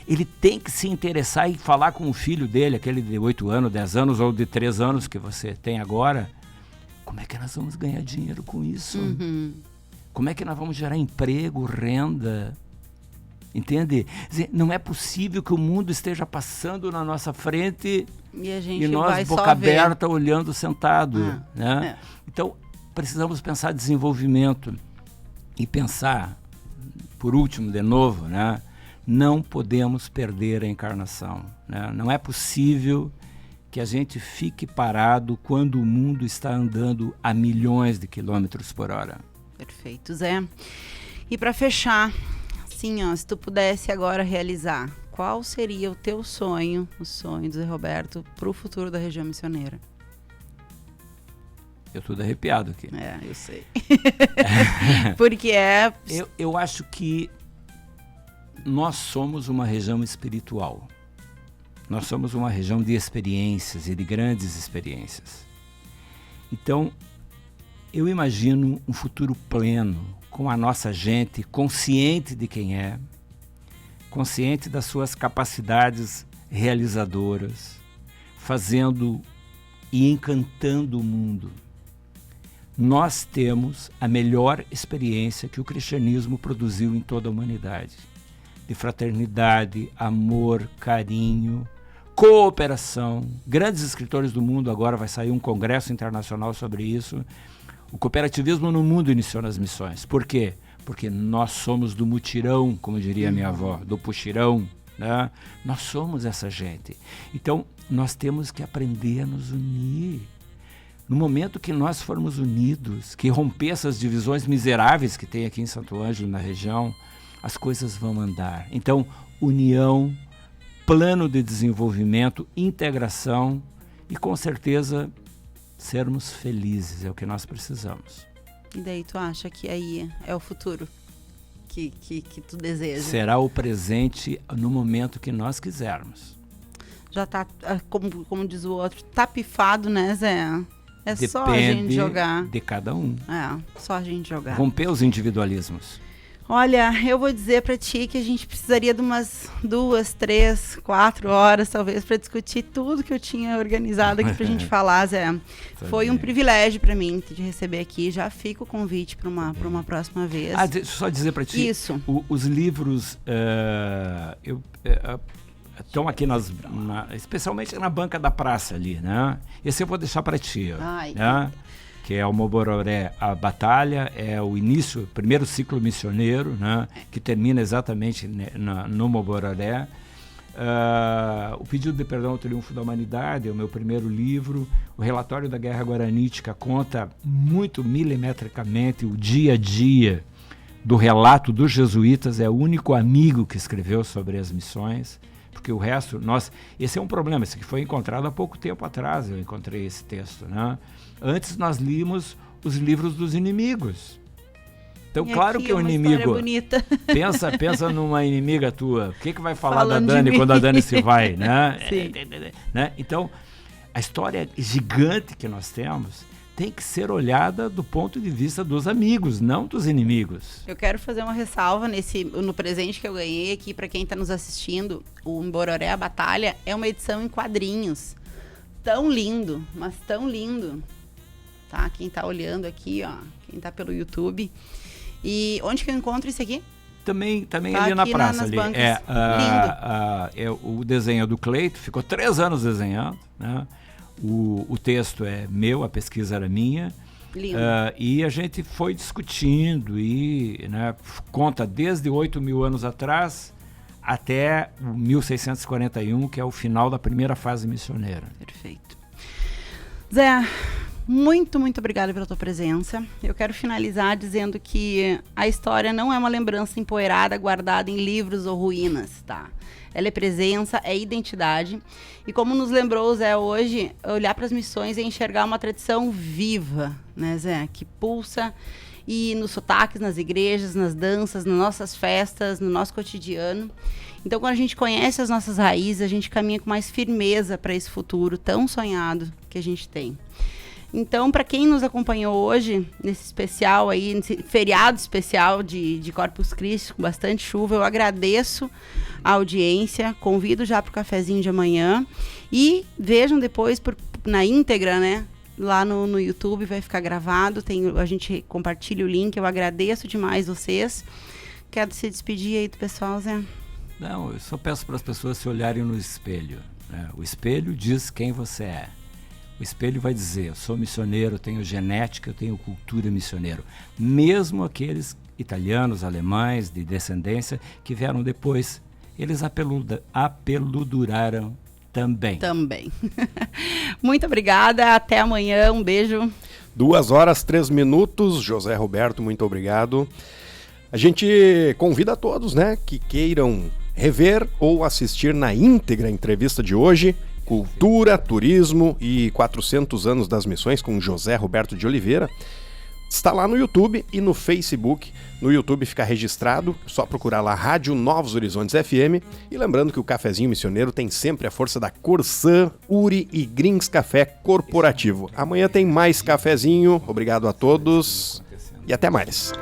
ele tem que se interessar e falar com o filho dele, aquele de 8 anos, 10 anos ou de 3 anos que você tem agora. Como é que nós vamos ganhar dinheiro com isso? Uhum. Como é que nós vamos gerar emprego, renda? Entende? Não é possível que o mundo esteja passando na nossa frente e nós, vai boca só aberta, olhando sentado. Né? É. Então, precisamos pensar desenvolvimento e pensar, por último, de novo, né? Não podemos perder a encarnação. Né? Não é possível que a gente fique parado quando o mundo está andando a milhões de quilômetros por hora. Perfeito, Zé. E para fechar, assim, ó, se tu pudesse agora realizar, qual seria o teu sonho, o sonho do Zé Roberto, para o futuro da região missioneira? Eu estou arrepiado aqui. Eu sei. Porque Eu acho que nós somos uma região espiritual. Nós somos uma região de experiências e de grandes experiências. Então, eu imagino um futuro pleno, com a nossa gente consciente de quem é, consciente das suas capacidades realizadoras, fazendo e encantando o mundo. Nós temos a melhor experiência que o cristianismo produziu em toda a humanidade. De fraternidade, amor, carinho, cooperação. Grandes escritores do mundo, agora vai sair um congresso internacional sobre isso. O cooperativismo no mundo iniciou nas missões. Por quê? Porque nós somos do mutirão, como diria minha avó, do puxirão, né? Nós somos essa gente. Então, nós temos que aprender a nos unir. No momento que nós formos unidos, que romper essas divisões miseráveis que tem aqui em Santo Ângelo, na região, as coisas vão andar. Então, união, plano de desenvolvimento, integração e, com certeza, sermos felizes, é o que nós precisamos. E daí tu acha que aí é o futuro que tu deseja? Será o presente no momento que nós quisermos. Já tá, como diz o outro, tá pifado, né, Zé? Depende só a gente jogar. De cada um. Só a gente jogar. Romper os individualismos. Olha, eu vou dizer pra ti que a gente precisaria de umas 2, 3, 4 horas, talvez, pra discutir tudo que eu tinha organizado aqui pra gente falar, Zé. Foi um privilégio pra mim te receber aqui. Já fica o convite pra uma próxima vez. Deixa eu só dizer pra ti. Isso. Os livros estão aqui, especialmente na banca da praça ali, né? Esse eu vou deixar pra ti, né? Que é o Mobororé, a batalha, é o início, o primeiro ciclo missioneiro, né, que termina exatamente no Mobororé. O Pedido de Perdão ao Triunfo da Humanidade é o meu primeiro livro. O Relatório da Guerra Guaranítica conta muito milimetricamente o dia a dia do relato dos jesuítas, é o único amigo que escreveu sobre as missões, porque o resto, esse é um problema, esse que foi encontrado há pouco tempo atrás, eu encontrei esse texto, né? Antes nós líamos os livros dos inimigos. Então, claro que o inimigo... Pensa numa inimiga tua. O que vai falar falando da Dani quando a Dani se vai, né? Sim. Né? Então, a história gigante que nós temos tem que ser olhada do ponto de vista dos amigos, não dos inimigos. Eu quero fazer uma ressalva no presente que eu ganhei aqui para quem está nos assistindo. O Mbororé, a Batalha, é uma edição em quadrinhos. Tão lindo, mas tão lindo. Tá? Quem está olhando aqui, ó, quem está pelo YouTube. E onde que eu encontro isso aqui? Também Tá ali na aqui praça. nas Ali. bancas. O desenho é do Cleito, ficou 3 anos desenhando, né? O texto é meu, a pesquisa era minha. Lindo. E a gente foi discutindo e, né, conta desde 8.000 anos atrás até 1641, que é o final da primeira fase missioneira. Perfeito. Zé, muito, muito obrigada pela tua presença. Eu quero finalizar dizendo que a história não é uma lembrança empoeirada, guardada em livros ou ruínas, tá? Ela é presença, é identidade. E como nos lembrou o Zé hoje, olhar para as missões é enxergar uma tradição viva, né, Zé? Que pulsa e nos sotaques, nas igrejas, nas danças, nas nossas festas, no nosso cotidiano. Então, quando a gente conhece as nossas raízes, a gente caminha com mais firmeza para esse futuro tão sonhado que a gente tem. Então, para quem nos acompanhou hoje, nesse especial aí, nesse feriado especial de Corpus Christi, com bastante chuva, eu agradeço a audiência, convido já para o cafezinho de amanhã e vejam depois na íntegra, né? Lá no YouTube vai ficar gravado, a gente compartilha o link, eu agradeço demais vocês. Quero se despedir aí do pessoal, Zé. Não, eu só peço para as pessoas se olharem no espelho, né? O espelho diz quem você é. O espelho vai dizer, eu sou missioneiro, eu tenho genética, eu tenho cultura missioneiro. Mesmo aqueles italianos, alemães, de descendência, que vieram depois, eles apeluduraram também. Também. Muito obrigada, até amanhã, um beijo. 2h03, José Roberto, muito obrigado. A gente convida a todos, né, que queiram rever ou assistir na íntegra a entrevista de hoje, Cultura, Turismo e 400 anos das missões com José Roberto de Oliveira. Está lá no YouTube e no Facebook. No YouTube fica registrado, só procurar lá Rádio Novos Horizontes FM. E lembrando que o Cafezinho Missioneiro tem sempre a força da Corsã, Uri e Grings Café Corporativo. Amanhã tem mais cafezinho. Obrigado a todos e até mais.